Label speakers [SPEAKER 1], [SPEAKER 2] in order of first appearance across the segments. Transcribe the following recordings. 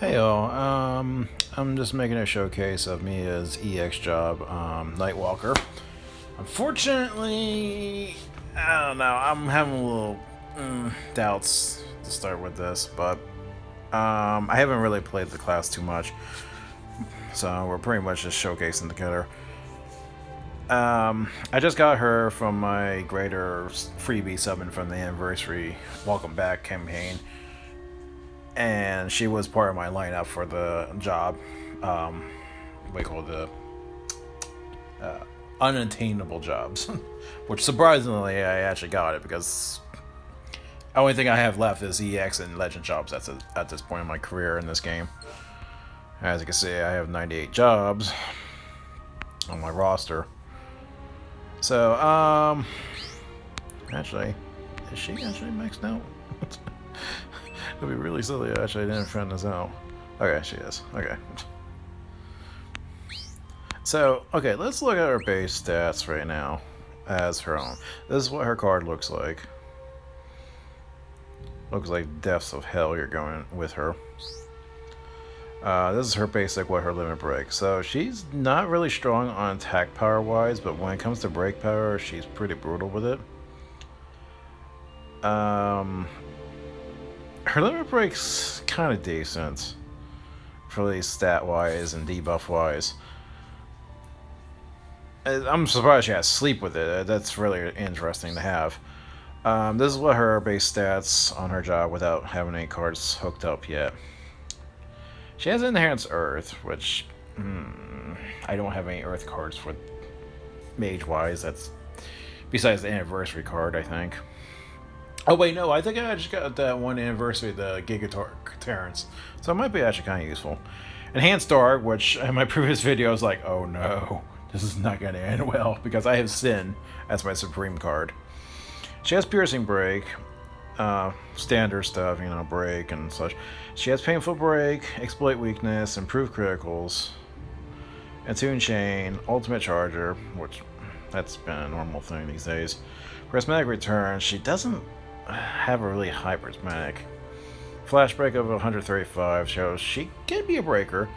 [SPEAKER 1] Hey all, I'm just making a showcase of Mia's EX job, Nightwalker. Unfortunately, I don't know, I'm having a little doubts to start with this, but I haven't really played the class too much, so we're pretty much just showcasing together. I just got her from my greater freebie subbing from the anniversary welcome back campaign, and she was part of my lineup for the job. We call the unattainable jobs, which surprisingly I actually got it because the only thing I have left is EX and Legend jobs at this point in my career in this game. As you can see, I have 98 jobs on my roster. So, actually, is she actually maxed out? It'd be really silly. Actually, I didn't find this out. Okay, she is. Okay. So, okay, let's look at her base stats right now as her own. This is what her card looks like. Looks like Depths of Hell you're going with her. This is her basic, what her limit break. So she's not really strong on attack power wise, but when it comes to break power, she's pretty brutal with it. Her limit break's kind of decent, really stat wise and debuff wise. I'm surprised she has sleep with it. That's really interesting to have. This is what her base stats on her job without having any cards hooked up yet. She has Enhanced Earth, which I don't have any Earth cards for mage-wise. That's besides the anniversary card, I think. Oh wait, no, I think I just got that one anniversary, the Giga Terrence, so it might be actually kind of useful. Enhanced Dark, which in my previous video I was like, oh no, this is not going to end well because I have Sin as my Supreme card. She has Piercing Break. Standard stuff, you know, break and such. She has Painful Break, Exploit Weakness, Improve Criticals, Attune Chain, Ultimate Charger, which that's been a normal thing these days. Prismatic Return, she doesn't have a really high Prismatic. Flash Break of 135 shows she can be a breaker.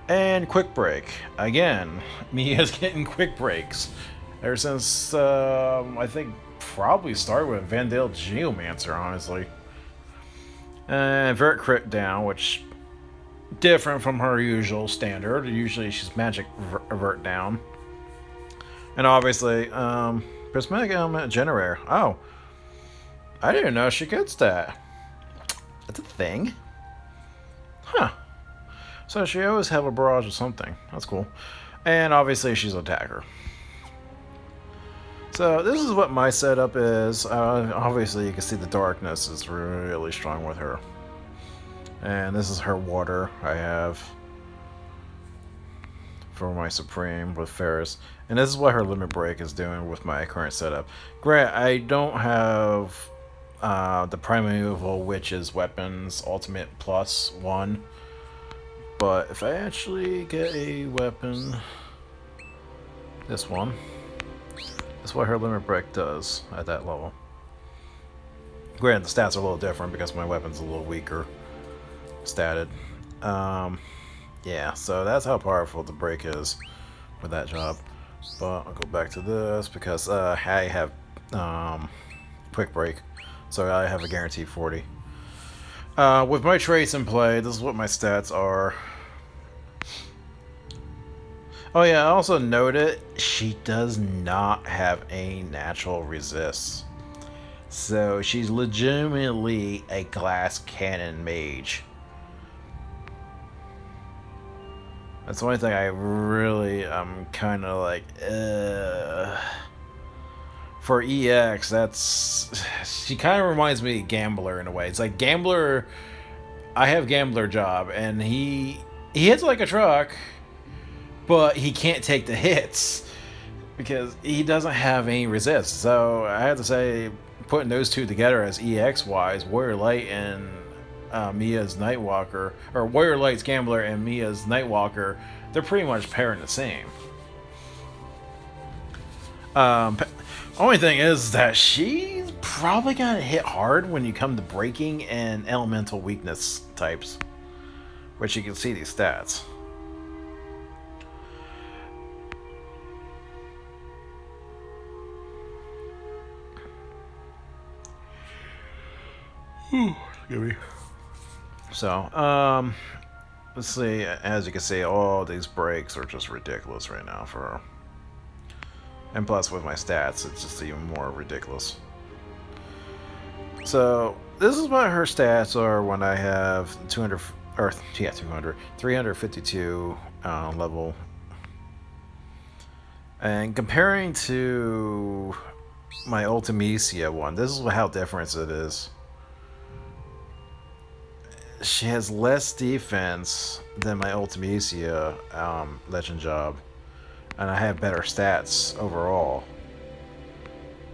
[SPEAKER 1] And Quick Break. Again, Mia's getting quick breaks. Ever since, I think, probably started with Vandale Geomancer, honestly. And Vert Crit Down, which different from her usual standard. Usually she's Magic Vert Down. And obviously, Prismatic Element Generator. Oh, I didn't know she gets that. That's a thing. Huh. So she always have a barrage of something. That's cool. And obviously she's an attacker. So this is what my setup is. Obviously you can see the darkness is really strong with her. And this is her water I have for my Supreme with Ferris. And this is what her limit break is doing with my current setup. Grant, I don't have the Primeval Witch's Weapons Ultimate Plus 1. But if I actually get a weapon, this one, that's what her limit break does at that level. Granted, the stats are a little different because my weapon's a little weaker statted. Yeah, so that's how powerful the break is with that job. But I'll go back to this because I have quick break, so I have a guaranteed 40. With my traits in play, this is what my stats are. Oh yeah, I also noted she does not have a natural resist. So she's legitimately a glass cannon mage. That's the only thing I really am kind of like, for EX, that's... She kind of reminds me of Gambler in a way. It's like Gambler... I have Gambler job, and he hits like a truck, but he can't take the hits because he doesn't have any resist. So I have to say, putting those two together as EX-wise, Warrior Light and Mia's Nightwalker, or Warrior Light's Gambler and Mia's Nightwalker, they're pretty much pairing the same. Only thing is that she's probably gonna hit hard when you come to breaking and elemental weakness types. which you can see these stats. Excuse me. So, let's see. As you can see, all these breaks are just ridiculous right now for. And plus, with my stats, it's just even more ridiculous. So, this is what her stats are when I have 200, or yeah, 200, 352 level. And comparing to my Ultimecia one, this is how different it is. She has less defense than my Ultimecia legend job, and I have better stats overall.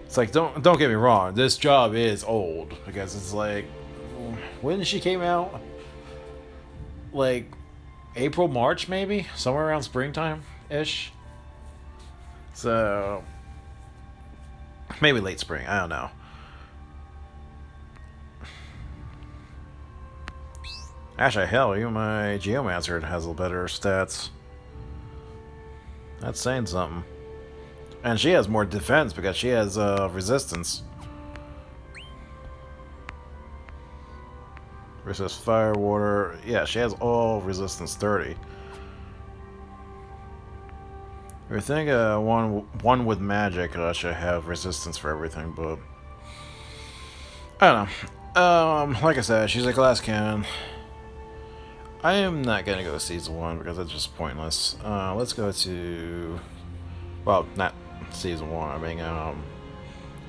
[SPEAKER 1] It's like, don't get me wrong, this job is old, because it's like, when she came out, like April, March maybe, somewhere around springtime ish. So maybe late spring, I don't know. Actually, hell, even my Geomancer has better stats. That's saying something. And she has more defense because she has resistance. Resist fire, water. Yeah, she has all resistance 30. I think one with magic should have resistance for everything, but I don't know. Like I said, she's a glass cannon. I am not gonna go season 1 because it's just pointless. Let's go to, well, not season 1. I mean,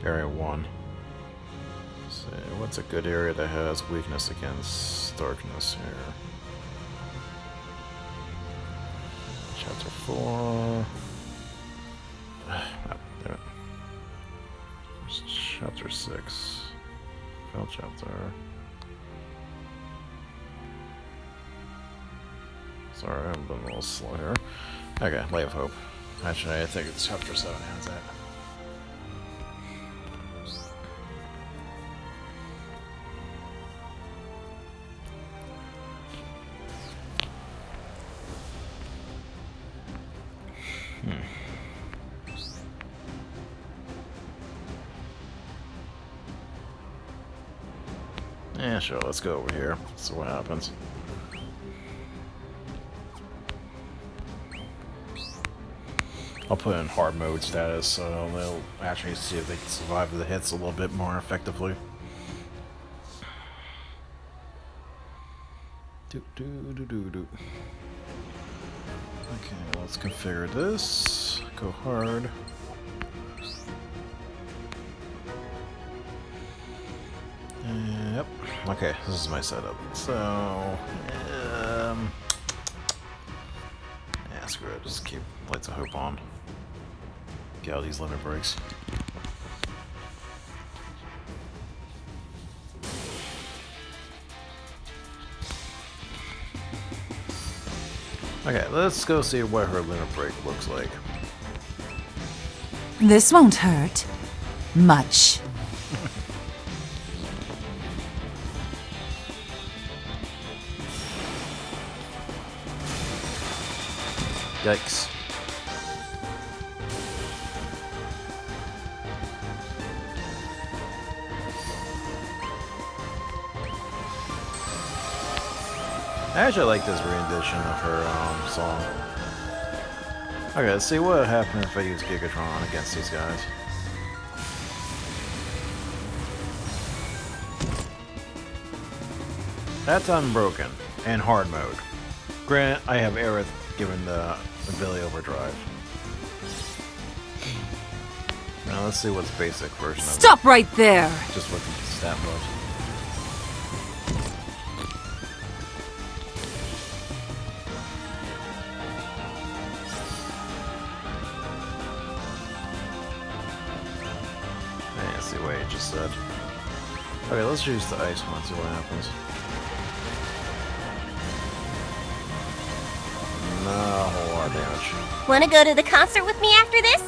[SPEAKER 1] area 1. Let's see, what's a good area that has weakness against darkness here? Chapter 4. Ah, damn it. Where's chapter 6? Failed chapter. Sorry, I'm been a little slow here. Okay, Lay of Hope. Actually, I think it's chapter 7 has that. Yeah, sure, let's go over here. See what happens. I'll put in hard mode status so they'll actually see if they can survive the hits a little bit more effectively. Okay, let's configure this. Go hard. Yep. Okay, this is my setup. So, yeah, screw it. Just keep Lights of Hope on. Get out these limit breaks. Okay, let's go see what her limit break looks like.
[SPEAKER 2] This won't hurt. Much.
[SPEAKER 1] Yikes. I actually like this rendition of her song. Okay, let's see what happens if I use Gigatron against these guys. That's unbroken and hard mode. Grant, I have Aerith given the ability overdrive. Now let's see what's basic version of it.
[SPEAKER 2] Stop right there!
[SPEAKER 1] Just what the stat was. Let's see what he just said. Okay, let's use the ice one, see what happens. Not a whole lot of damage.
[SPEAKER 3] Wanna go to the concert with me after this?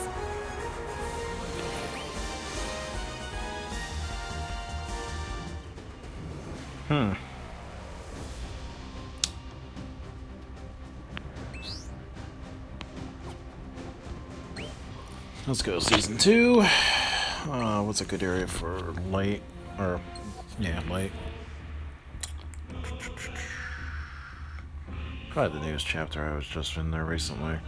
[SPEAKER 1] let's go season 2. What's a good area for light? Or, yeah, light. Probably the newest chapter. I was just in there recently.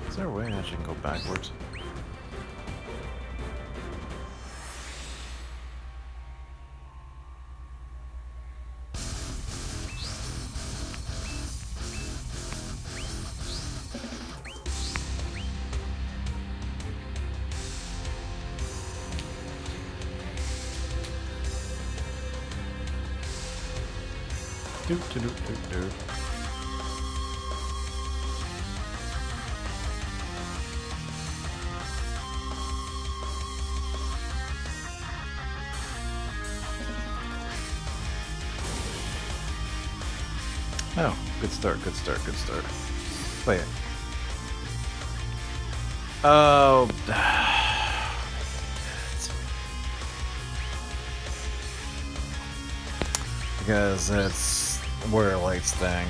[SPEAKER 1] Is there a way I can go backwards? Doop doop doop doop. Oh, good start, good start, good start. Wait. Oh. Because it's where lights thing.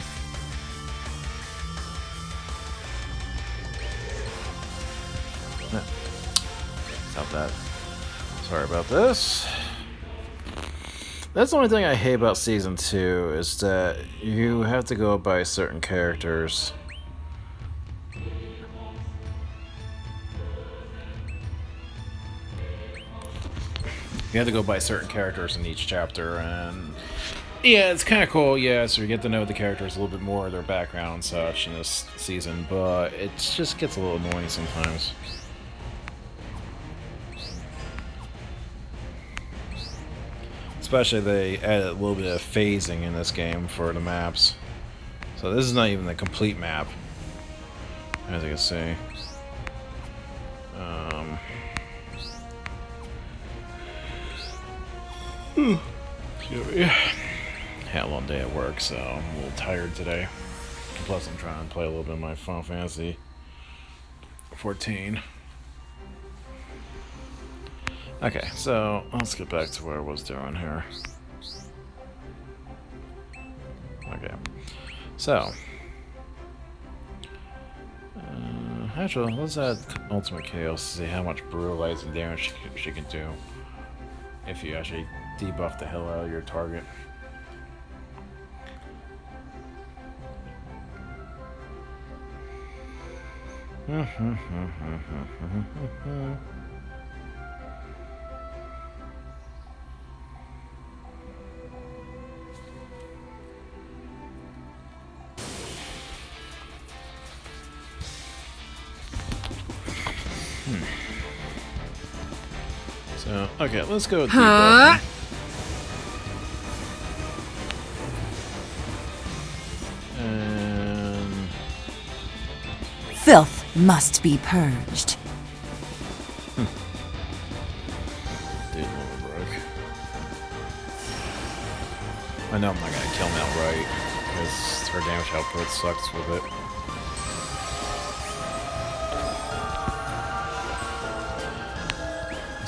[SPEAKER 1] Stop that. Sorry about this. That's the only thing I hate about Season 2, is that you have to go by certain characters. You have to go by certain characters in each chapter, and yeah, it's kind of cool, yeah, so you get to know the characters a little bit more, their background and such in this season, but it just gets a little annoying sometimes. Especially they added a little bit of phasing in this game for the maps. So this is not even the complete map, as you can see. Had a long day at work, so I'm a little tired today. Plus I'm trying to play a little bit of my Final Fantasy 14. Okay, so let's get back to what I was doing here. Okay, so actually, let's add Ultimate Chaos to see how much brutalizing damage she can do if you actually debuff the hell out of your target. So, okay, let's go with debuffing. And
[SPEAKER 2] Filth must be purged.
[SPEAKER 1] dude, broke. I know I'm not gonna kill him outright, because her damage output sucks with it.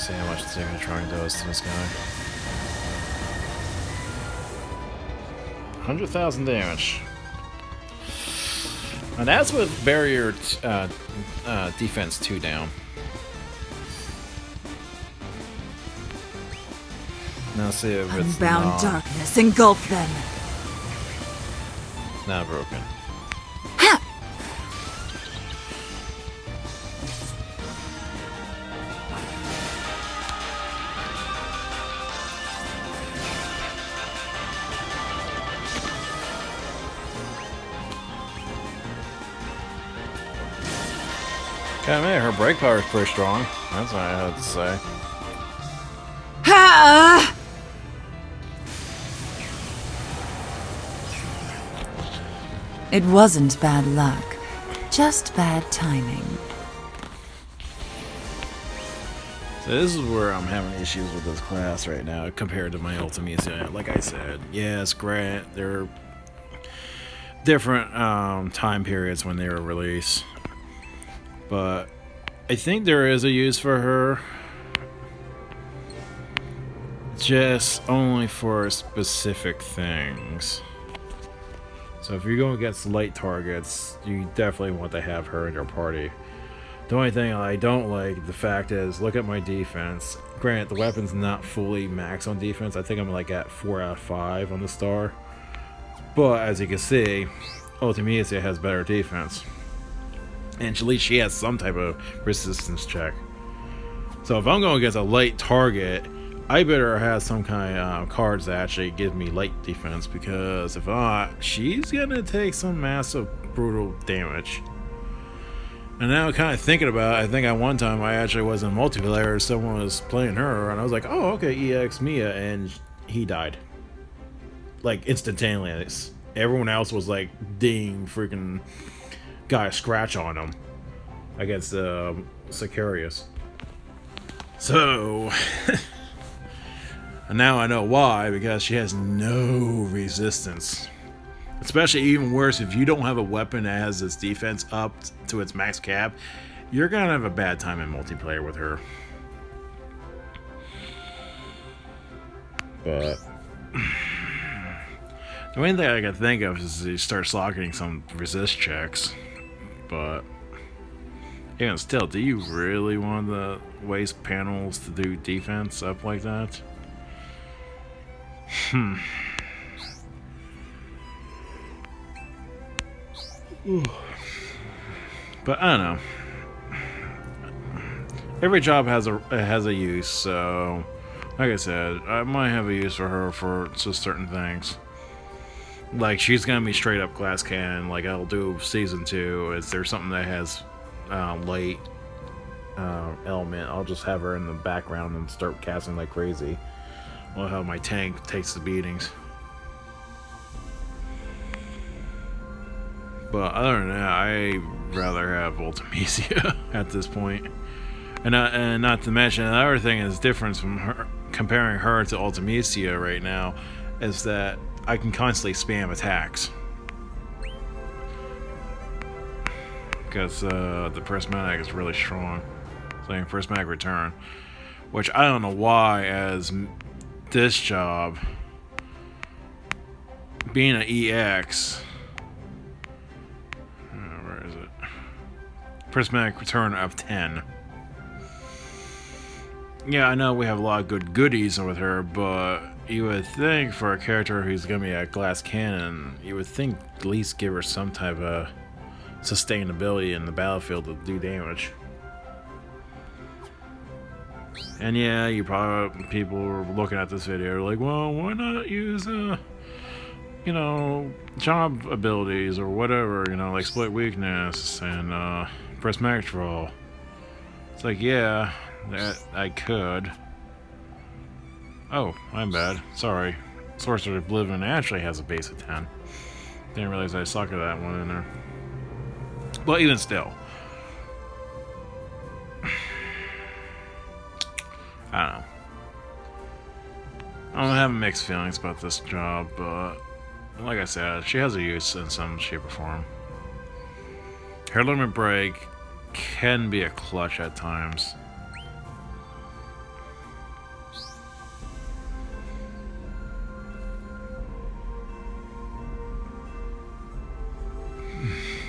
[SPEAKER 1] See how much Signatron does to this guy. 100,000 damage. And that's with barrier defense 2 down. Now see if it's
[SPEAKER 2] Unbound darkness engulf them.
[SPEAKER 1] not broken. I mean, her break power is pretty strong. That's what I had to say.
[SPEAKER 2] Ha! It wasn't bad luck, just bad timing.
[SPEAKER 1] So this is where I'm having issues with this class right now compared to my Ultimecia. Like I said, yes, great. They're different time periods when they were released, but I think there is a use for her, just only for specific things. So if you're going against light targets, you definitely want to have her in your party. The only thing I don't like, the fact is, look at my defense. Granted, the weapon's not fully max on defense. I think I'm like at 4 out of 5 on the star. But as you can see, Ultimecia has better defense. And at least she has some type of resistance check. So if I'm going against a light target, I better have some kind of cards that actually give me light defense, because if not, she's gonna take some massive brutal damage. And now kind of thinking about it, I think at one time I actually was in multiplayer, someone was playing her, and I was like, oh, okay, Ex Meia, and he died. Like, instantaneous. Everyone else was like, ding, freaking got a scratch on him against Sicarius. So, and now I know why, because she has no resistance. Especially even worse, if you don't have a weapon that has its defense up to its max cap, you're gonna have a bad time in multiplayer with her. But the only thing I can think of is you start slocketing some resist checks. But even still, do you really want the waist panels to do defense up like that? But I don't know. Every job has a use, so like I said, I might have a use for her for just certain things. Like, she's gonna be straight up glass cannon. Like, I'll do season 2. Is there something that has light element? I'll just have her in the background and start casting like crazy. I'll have my tank takes the beatings. But other than that, I'd rather have Ultimecia at this point. And not to mention, another thing is difference from her, comparing her to Ultimecia right now, is that I can constantly spam attacks. Because the prismatic is really strong. So prismatic return. Which I don't know why, as this job, being an EX... where is it? Prismatic return of 10. Yeah, I know we have a lot of good goodies with her, but you would think for a character who's gonna be a glass cannon, you would think at least give her some type of sustainability in the battlefield to do damage. And yeah, you probably, people were looking at this video like, well, why not use you know, job abilities or whatever, you know, like split weakness and prismatic draw. It's like, yeah, that I could. Oh, I'm bad. Sorry. Sorcerer of Oblivion actually has a base of 10. Didn't realize I suck at that one in there. But even still. I don't know. I'm having mixed feelings about this job, but like I said, she has a use in some shape or form. Her limit break can be a clutch at times.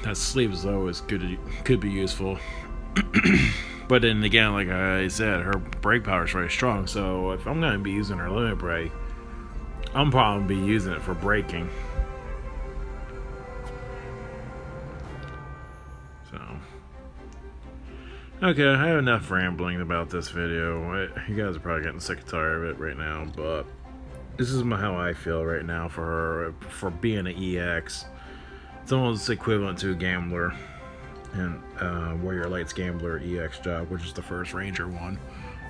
[SPEAKER 1] That sleeve is always good, could be useful. But then again, like I said, her break power is very strong, so if I'm going to be using her limit break, I'm probably be using it for breaking. So, okay, I have enough rambling about this video. You guys are probably getting sick and tired of it right now, but this is how I feel right now for her, for being an EX. It's almost equivalent to a gambler and Warrior Light's Gambler EX job, which is the first Ranger one,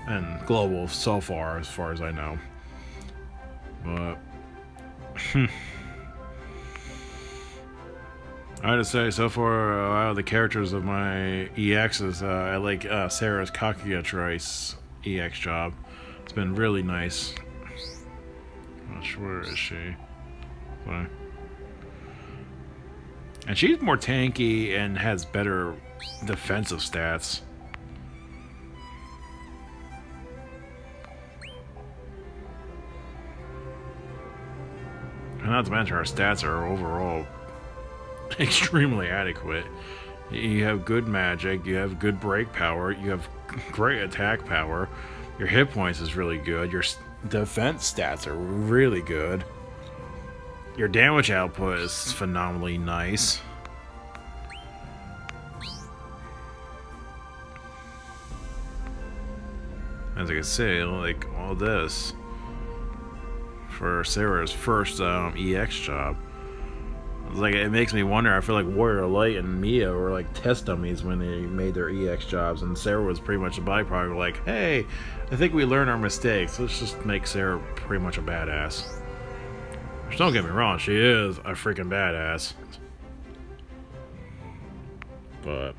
[SPEAKER 1] and global so far as I know. But I would say so far out of the characters of my EXs, I like Sarah's Kakuya choice EX job. It's been really nice. Gosh, where is she? What? And she's more tanky and has better defensive stats. And not to mention her stats are overall extremely adequate. You have good magic, you have good break power, you have great attack power, your hit points is really good, your defense stats are really good, your damage output is phenomenally nice. As I can say, like all this for Sarah's first EX job. Like, it makes me wonder. I feel like Warrior Light and Mia were like test dummies when they made their EX jobs, and Sarah was pretty much a byproduct. Like, hey, I think we learned our mistakes. Let's just make Sarah pretty much a badass. Which, don't get me wrong, she is a freaking badass. But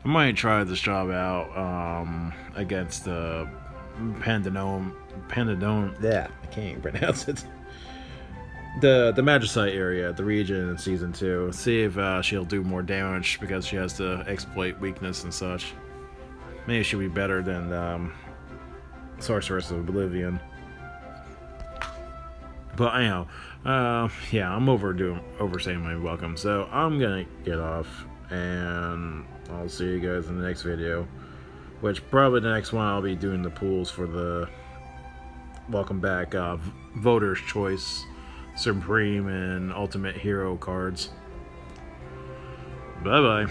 [SPEAKER 1] I might try this job out against the Pandadome. Yeah, I can't even pronounce it. The Magicite area, the region in season 2. See if she'll do more damage because she has to exploit weakness and such. Maybe she'll be better than Sorceress of Oblivion. But anyhow, yeah, I'm overstaying my welcome, so I'm gonna get off, and I'll see you guys in the next video. Which probably the next one I'll be doing the pools for the welcome back Voter's Choice, Supreme, and Ultimate Hero cards. Bye bye.